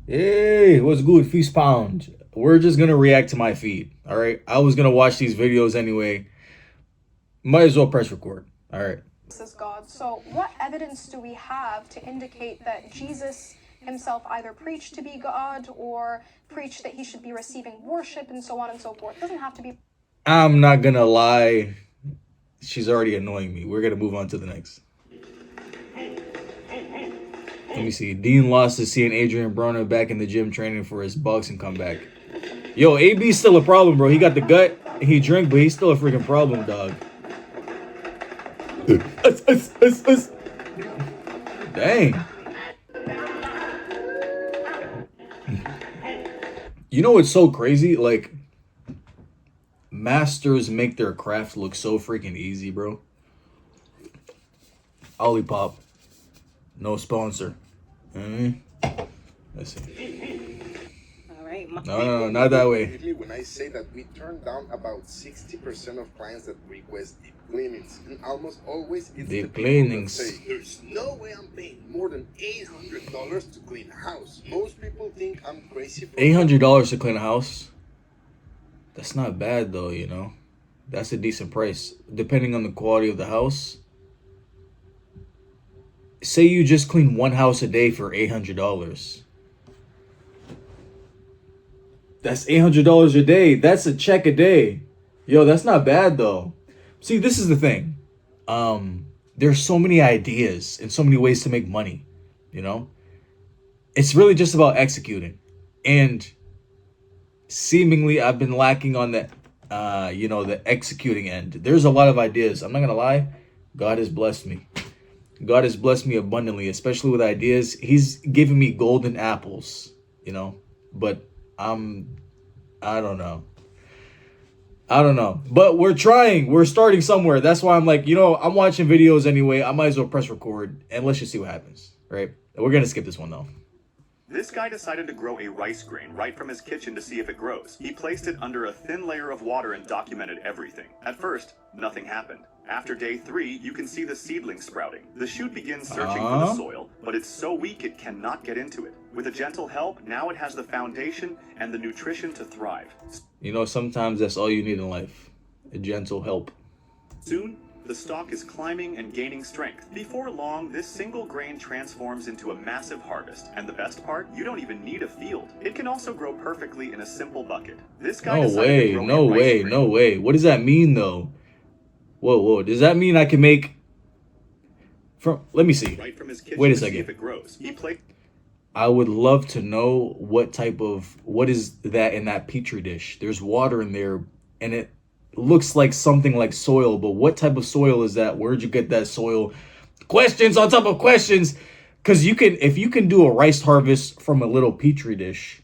Hey, what's good? Feast Pound. We're just gonna react to my feed. All right. I was gonna watch these videos anyway. Might as well press record. All right. Is God. So, what evidence do we have to indicate that Jesus himself either preached to be God or preached that he should be receiving worship and so on and so forth? It doesn't have to be. I'm not gonna lie. She's already annoying me. We're gonna move on to the next. Let me see. Dean lost to seeing Adrian Broner back in the gym training for his boxing comeback. Yo, AB's still a problem, bro. He got the gut. He drink, but he's still a freaking problem, dog. Dang. You know what's so crazy? Like, masters make their craft look so freaking easy, bro. Olipop. No sponsor. Let's see. All right. No, not that way. When I say that we turn down about 60% of clients that request deep cleanings, and almost always it's Deep the people cleanings. that say, there's no way I'm paying more than $800 to clean a house. Most people think I'm crazy for $800 to clean a house. That's not bad though, you know. That's a decent price. Depending on the quality of the house. Say you just clean one house a day for $800. That's $800 a day. That's a check a day. Yo, that's not bad though. See, this is the thing. There's so many ideas and so many ways to make money, you know? It's really just about executing. And seemingly I've been lacking on the the executing end. There's a lot of ideas. I'm not gonna lie. God has blessed me. God has blessed me abundantly, especially with ideas. He's given me golden apples, you know. But I don't know. I don't know. But we're trying. We're starting somewhere. That's why I'm like, I'm watching videos anyway. I might as well press record and let's just see what happens, right? We're gonna skip this one though. This guy decided to grow a rice grain right from his kitchen to see if it grows. He placed it under a thin layer of water and documented everything. At first, nothing happened. After day 3, you can see the seedling sprouting. The shoot begins searching for the soil, but it's so weak it cannot get into it. With a gentle help, now it has the foundation and the nutrition to thrive. Sometimes that's all you need in life. A gentle help. Soon, the stalk is climbing and gaining strength. Before long, this single grain transforms into a massive harvest. And the best part, you don't even need a field. It can also grow perfectly in a simple bucket. This guy No decided way, to grow no a rice way, grain. no way. What does that mean though? Whoa. Does that mean I can make let me see. Right from his kitchen Wait a to see second. if it grows. He placed I would love to know what is that in that petri dish. There's water in there and it looks like something like soil, but what type of soil is that? Where'd you get that soil? Questions on top of questions. Because if you can do a rice harvest from a little petri dish,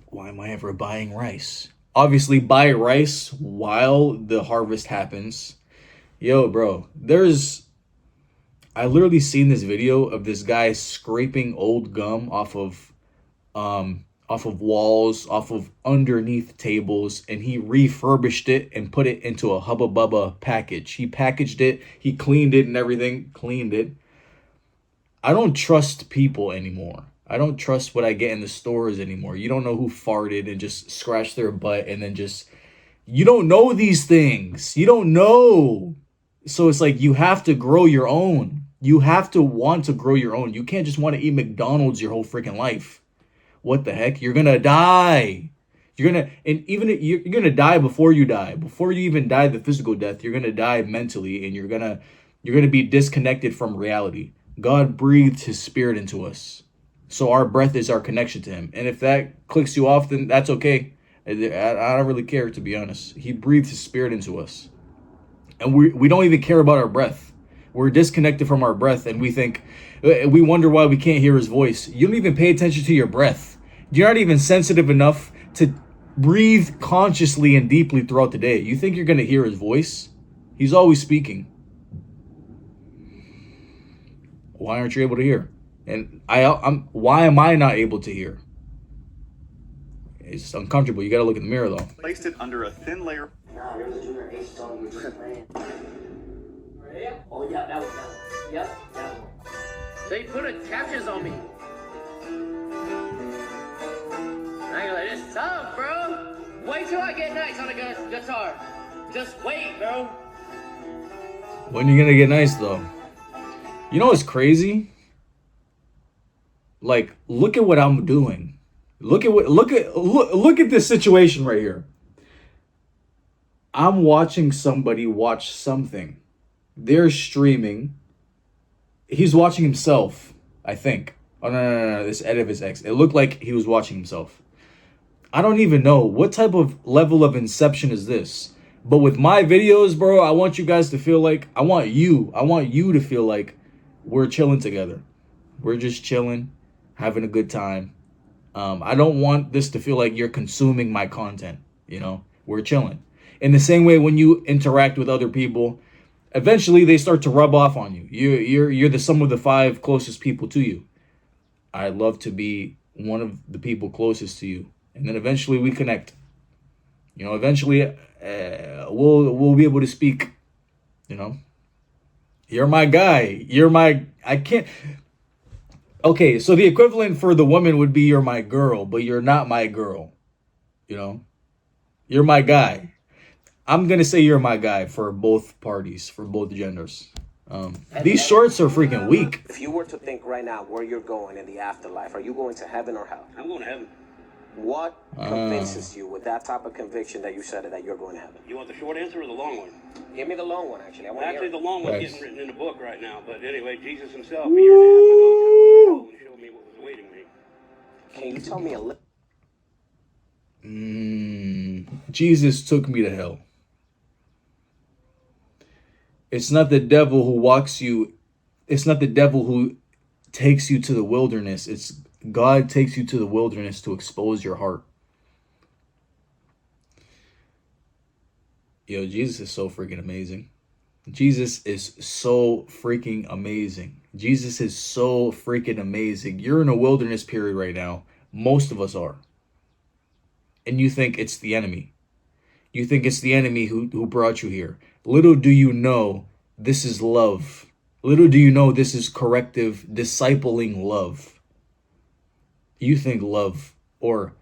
why am I ever buying rice? Obviously, buy rice while the harvest happens. Yo, bro, I literally seen this video of this guy scraping old gum off of walls, off of underneath tables, and he refurbished it and put it into a Hubba Bubba package. He packaged it, he cleaned it and everything, cleaned it. I don't trust people anymore. I don't trust what I get in the stores anymore. You don't know who farted and just scratched their butt and then you don't know these things. You don't know. So it's like you have to grow your own. You have to want to grow your own. You can't just want to eat McDonald's your whole freaking life. What the heck? You're gonna die. You're gonna die before you die. Before you even die the physical death, you're gonna die mentally, and you're gonna be disconnected from reality. God breathed his spirit into us. So our breath is our connection to him. And if that clicks you off, then that's okay. I don't really care, to be honest. He breathed his spirit into us. And we don't even care about our breath. We're disconnected from our breath, and we wonder why we can't hear his voice. You don't even pay attention to your breath. You're not even sensitive enough to breathe consciously and deeply throughout the day. You think you're going to hear his voice? He's always speaking. Why aren't you able to hear? And why am I not able to hear? It's uncomfortable. You got to look in the mirror, though. placed it under a thin layer. Nah, there was a junior ace telling me just playing. Oh, yeah, that one. Yep, that one. They put a catches on me. Stop, bro. Wait till I get nice on the guitar. Just wait, bro. When you gonna get nice though? You know what's crazy? Like, look at what I'm doing. Look at this situation right here. I'm watching somebody watch something. They're streaming. He's watching himself, I think. Oh no, this edit of his ex. It looked like he was watching himself. I don't even know what type of level of inception is this. But with my videos, bro, I want you guys to feel like, I want you to feel like we're chilling together. We're just chilling, having a good time. I don't want this to feel like you're consuming my content, you know? We're chilling. In the same way, when you interact with other people, eventually they start to rub off on you. You're the sum of the 5 closest people to you. I'd love to be one of the people closest to you. And then eventually we connect. You know, eventually we'll be able to speak, you know? You're my guy. I can't. Okay, so the equivalent for the woman would be you're my girl, but you're not my girl. You know? You're my guy. I'm going to say you're my guy for both parties, for both genders. These shorts are freaking weak. If you were to think right now where you're going in the afterlife, are you going to heaven or hell? I'm going to heaven. What convinces you with that type of conviction that you said that you're going to heaven? You want the short answer or the long one? Give me the long one, actually. I want to hear Actually, it. the long one's Nice. getting written in the book right now. But anyway, Jesus himself, a year and a half ago, took me to hell and showed me what was awaiting me. Can you tell me a little? Jesus took me to hell. It's not the devil who walks you. It's not the devil who takes you to the wilderness. It's God takes you to the wilderness to expose your heart. Yo, Jesus is so freaking amazing. Jesus is so freaking amazing. Jesus is so freaking amazing. You're in a wilderness period right now. Most of us are. And you think it's the enemy. You think it's the enemy who brought you here. Little do you know this is love. Little do you know this is corrective, discipling love. You think love, or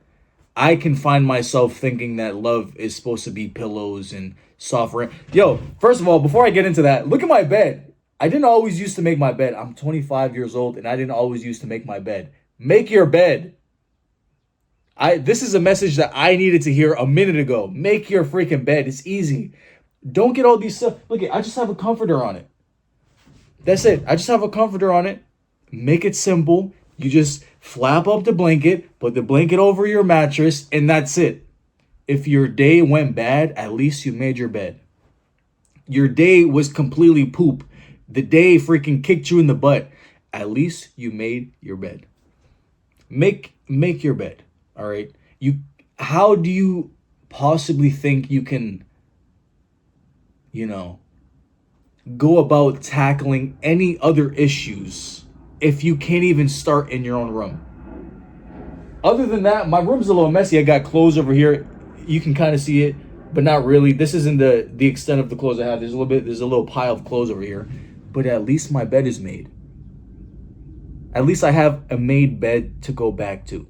I can find myself thinking that love is supposed to be pillows and soft rain. Yo, first of all, before I get into that, look at my bed. I didn't always used to make my bed. I'm 25 years old and I didn't always used to make my bed. Make your bed. This is a message that I needed to hear a minute ago. Make your freaking bed. It's easy. Don't get all these stuff. Look, I just have a comforter on it. That's it. I just have a comforter on it. Make it simple. You just flap up the blanket, put the blanket over your mattress, and that's it. If your day went bad, at least you made your bed. Your day was completely poop. The day freaking kicked you in the butt. At least you made your bed. Make your bed. All right. How do you possibly think you can, go about tackling any other issues if you can't even start in your own room? Other than that, my room's a little messy. I got clothes over here. You can kind of see it, but not really. This isn't the extent of the clothes I have. There's a little pile of clothes over here, but at least my bed is made. At least I have a made bed to go back to.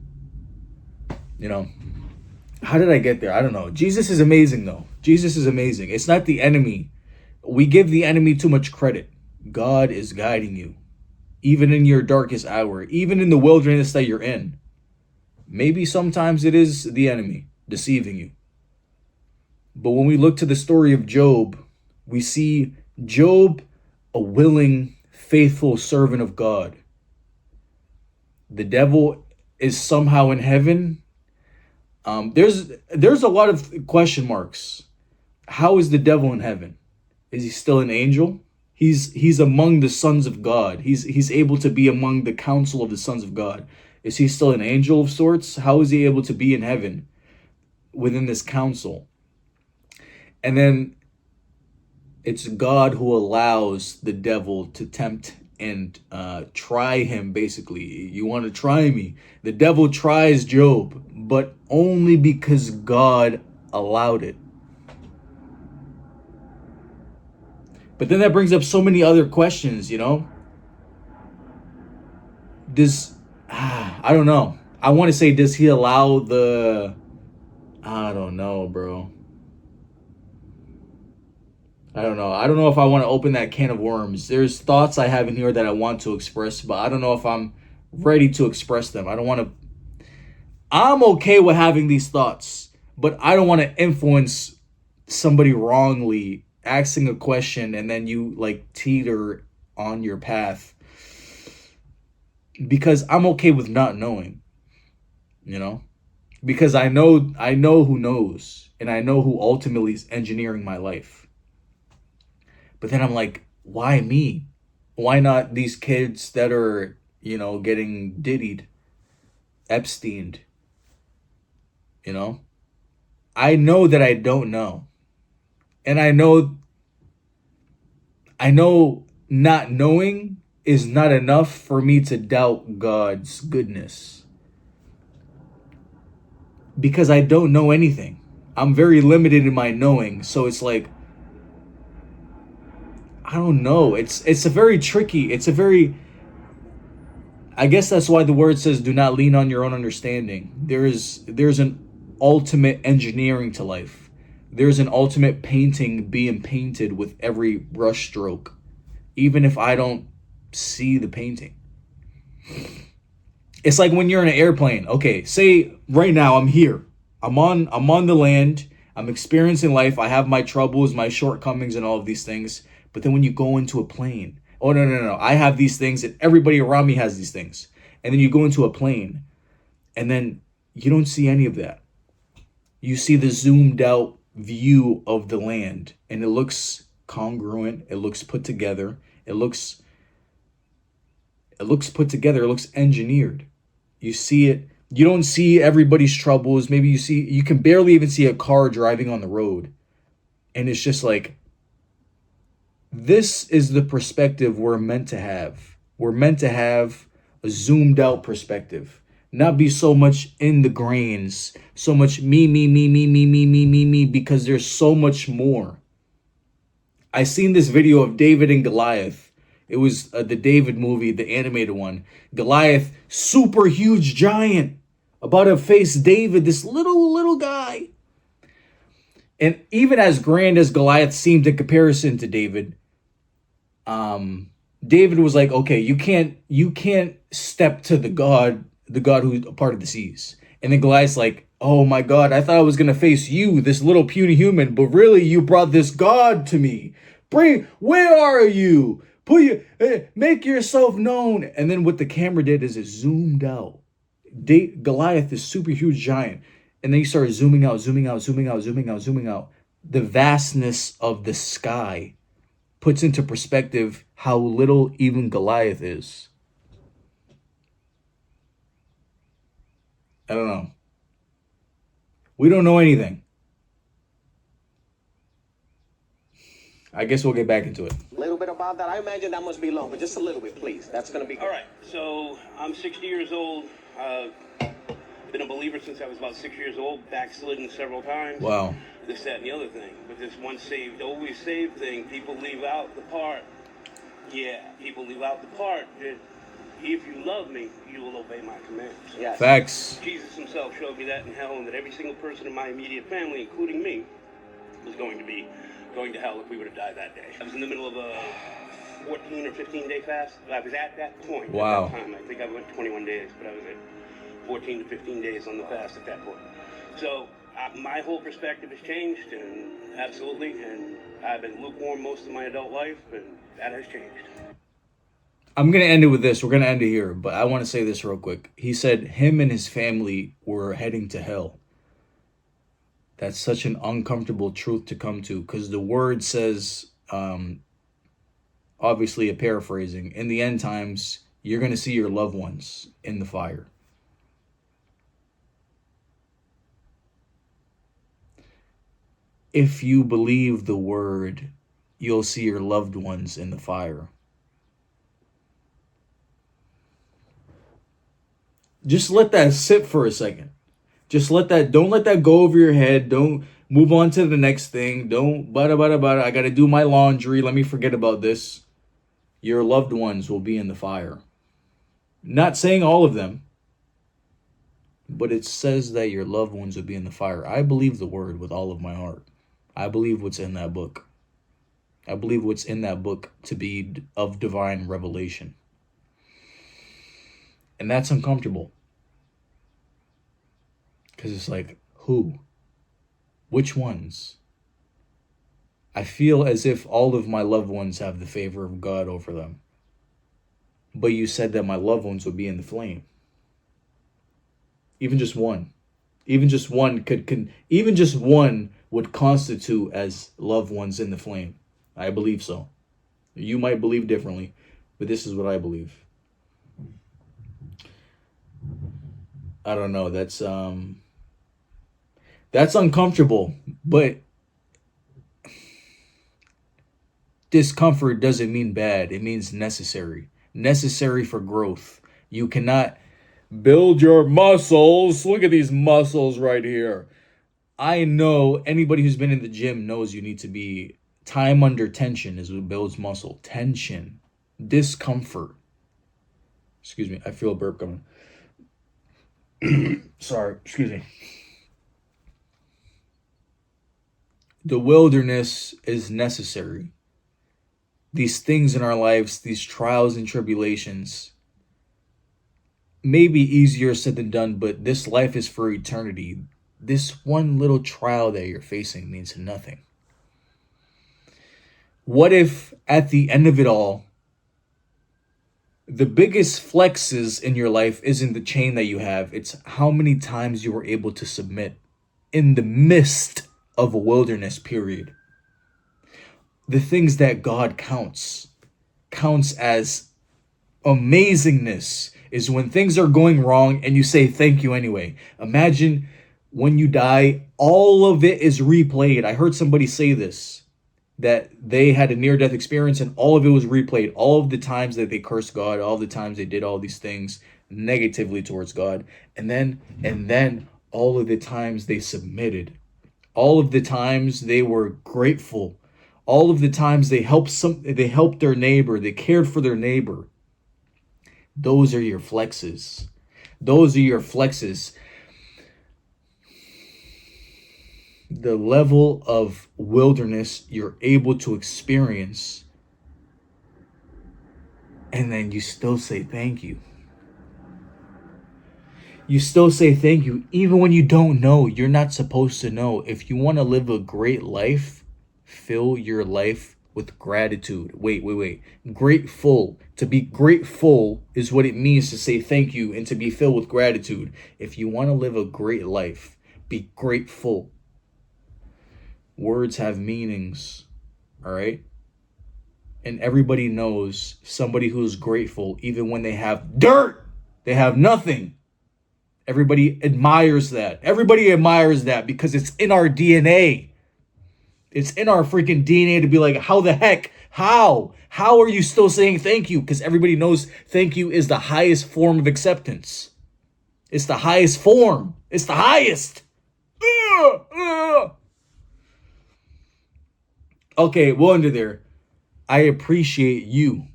How did I get there? I don't know. Jesus is amazing, though. Jesus is amazing. It's not the enemy. We give the enemy too much credit. God is guiding you. Even in your darkest hour. Even in the wilderness that you're in. Maybe sometimes it is the enemy deceiving you. But when we look to the story of Job, we see Job, a willing, faithful servant of God. The devil is somehow in heaven. There's a lot of question marks. How is the devil in heaven? Is he still an angel? He's among the sons of God. He's able to be among the council of the sons of God. Is he still an angel of sorts? How is he able to be in heaven within this council? And then it's God who allows the devil to tempt and try him, basically. You want to try me? The devil tries Job, but only because God allowed it. But then that brings up so many other questions, I don't know. I want to say, does he allow the I don't know, bro. I don't know. I don't know if I want to open that can of worms. There's thoughts I have in here that I want to express, but I don't know if I'm ready to express them. I don't want to. I'm okay with having these thoughts, but I don't want to influence somebody wrongly asking a question and then you like teeter on your path, because I'm okay with not knowing, you know? Because I know who knows, and I know who ultimately is engineering my life. But then I'm like, why me? Why not these kids that are, getting diddied, Epsteined, you know? I know that I don't know. And I know not knowing is not enough for me to doubt God's goodness. Because I don't know anything. I'm very limited in my knowing. So it's like, I don't know. It's a very tricky, I guess that's why the word says do not lean on your own understanding. There's an ultimate engineering to life. There's an ultimate painting being painted with every brush stroke, even if I don't see the painting. It's like when you're in an airplane. Okay, say right now I'm here. I'm on the land. I'm experiencing life. I have my troubles, my shortcomings, and all of these things. But then when you go into a plane, oh no. I have these things and everybody around me has these things. And then you go into a plane and then you don't see any of that. You see the zoomed out view of the land and it looks congruent. It looks put together. It looks put together. It looks engineered. You see it. You don't see everybody's troubles. Maybe you can barely even see a car driving on the road. And it's just like, this is the perspective we're meant to have. We're meant to have a zoomed out perspective. Not be so much in the grains, so much me, because there's so much more. I seen this video of David and Goliath. It was the David movie, the animated one. Goliath, super huge giant, about to face David, this little guy. And even as grand as Goliath seemed in comparison to David, David was like, okay, you can't step to the God who's a part of the seas. And then Goliath's like, oh my God, I thought I was gonna face you, this little puny human, but really you brought this God to me. Where are you? Make yourself known. And then what the camera did is it zoomed out. Goliath is super huge giant. And then you started zooming out. The vastness of the sky puts into perspective how little even Goliath is. I don't know. We don't know anything. I guess we'll get back into it. A little bit about that. I imagine that must be long, but just a little bit, please. That's going to be good. All right, so I'm 60 years old. Been a believer since I was about 6 years old. Backslidden several times. Wow. This, that, and the other thing. But this once saved, always saved thing, people leave out the part. Yeah, people leave out the part that if you love me, you will obey my commands. Yes. Facts. Jesus himself showed me that in hell, and that every single person in my immediate family, including me, was going to hell if we would have died that day. I was in the middle of a 14 or 15 day fast. I was at that point. Wow. At that time. I think I went 21 days, but I was at 14 to 15 days on the fast at that point. So my whole perspective has changed, and absolutely, and I've been lukewarm most of my adult life, and that has changed. I'm going to end it with this. We're going to end it here, but I want to say this real quick. He said him and his family were heading to hell. That's such an uncomfortable truth to come to, because the word says, obviously a paraphrasing, in the end times, you're going to see your loved ones in the fire. If you believe the word, you'll see your loved ones in the fire. Just let that sit for a second. Don't let that go over your head. Don't move on to the next thing. Don't, I got to do my laundry. Let me forget about this. Your loved ones will be in the fire. Not saying all of them. but it says that your loved ones will be in the fire. I believe the word with all of my heart. I believe what's in that book. I believe what's in that book to be of divine revelation. And that's uncomfortable. Because it's like, who? Which ones? I feel as if all of my loved ones have the favor of God over them. But you said that my loved ones would be in the flame. Even just one. Even just one even just one would constitute as loved ones in the flame. I believe so. You might believe differently, but this is what I believe. I don't know. That's uncomfortable, but discomfort doesn't mean bad. It means necessary. Necessary for growth. You cannot build your muscles. Look at these muscles right here. I know anybody who's been in the gym knows you need to be time under tension is what builds muscle. Tension. Discomfort. Excuse me. I feel a burp coming. Sorry. Excuse me. The wilderness is necessary. These things in our lives, these trials and tribulations, may be easier said than done, but this life is for eternity. This one little trial that you're facing means nothing. What if at the end of it all, the biggest flexes in your life isn't the chain that you have, it's how many times you were able to submit in the midst of a wilderness period. The things that God counts as amazingness is when things are going wrong and you say thank you anyway. Imagine when you die, all of it is replayed. I heard somebody say this, that they had a near-death experience and all of it was replayed. All of the times that they cursed God, all the times they did all these things negatively towards God, and then all of the times they submitted, all of the times they were grateful, all of the times they helped their neighbor, they cared for their neighbor. Those are your flexes. Those are your flexes. The level of wilderness you're able to experience, and then you still say thank you. You still say thank you, even when you don't know. You're not supposed to know. If you want to live a great life, fill your life with gratitude. Wait. Grateful. To be grateful is what it means to say thank you and to be filled with gratitude. If you want to live a great life, be grateful. Words have meanings, all right? And everybody knows somebody who's grateful, even when they have dirt, they have nothing. Everybody admires that. Everybody admires that because it's in our DNA. It's in our freaking DNA to be like, how the heck? How? How are you still saying thank you? Because everybody knows thank you is the highest form of acceptance. It's the highest form. It's the highest. Okay, we'll end it there. I appreciate you.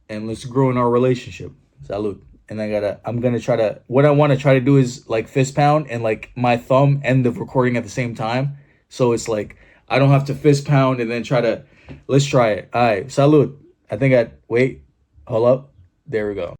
And let's grow in our relationship. Salud. And what I want to try to do is like fist pound and like my thumb and the recording at the same time. So it's like, I don't have to fist pound and then let's try it. All right, salud. Wait, hold up. There we go.